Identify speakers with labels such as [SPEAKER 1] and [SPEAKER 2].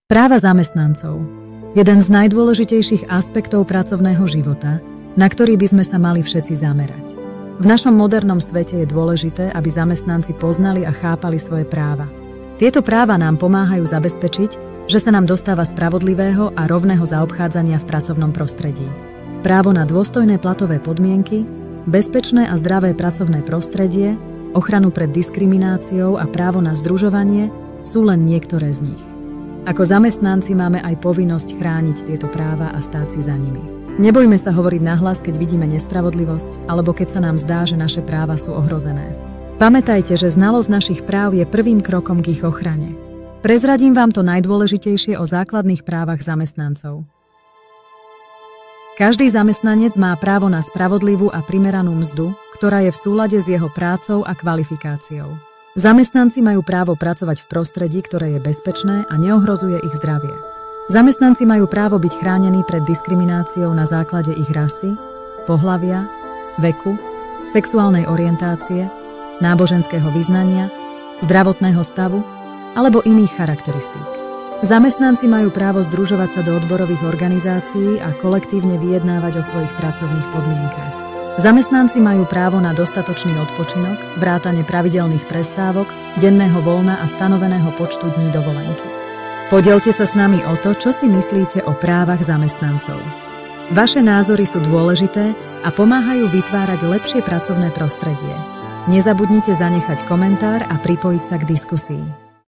[SPEAKER 1] Práva zamestnancov. Jeden z najdôležitejších aspektov pracovného života, na ktorý by sme sa mali všetci zamerať. V našom modernom svete je dôležité, aby zamestnanci poznali a chápali svoje práva. Tieto práva nám pomáhajú zabezpečiť, že sa nám dostáva spravodlivého a rovného zaobchádzania v pracovnom prostredí. Právo na dôstojné platové podmienky, bezpečné a zdravé pracovné prostredie, ochranu pred diskrimináciou a právo na združovanie sú len niektoré z nich. Ako zamestnanci máme aj povinnosť chrániť tieto práva a stáť si za nimi. Nebojme sa hovoriť nahlas, keď vidíme nespravodlivosť, alebo keď sa nám zdá, že naše práva sú ohrozené. Pamätajte, že znalosť našich práv je prvým krokom k ich ochrane. Prezradím vám to najdôležitejšie o základných právach zamestnancov. Každý zamestnanec má právo na spravodlivú a primeranú mzdu, ktorá je v súlade s jeho prácou a kvalifikáciou. Zamestnanci majú právo pracovať v prostredí, ktoré je bezpečné a neohrozuje ich zdravie. Zamestnanci majú právo byť chránení pred diskrimináciou na základe ich rasy, pohlavia, veku, sexuálnej orientácie, náboženského vyznania, zdravotného stavu alebo iných charakteristík. Zamestnanci majú právo združovať sa do odborových organizácií a kolektívne vyjednávať o svojich pracovných podmienkach. Zamestnanci majú právo na dostatočný odpočinok, vrátane pravidelných prestávok, denného voľna a stanoveného počtu dní dovolenky. Podielte sa s nami o to, čo si myslíte o právach zamestnancov. Vaše názory sú dôležité a pomáhajú vytvárať lepšie pracovné prostredie. Nezabudnite zanechať komentár a pripojiť sa k diskusii.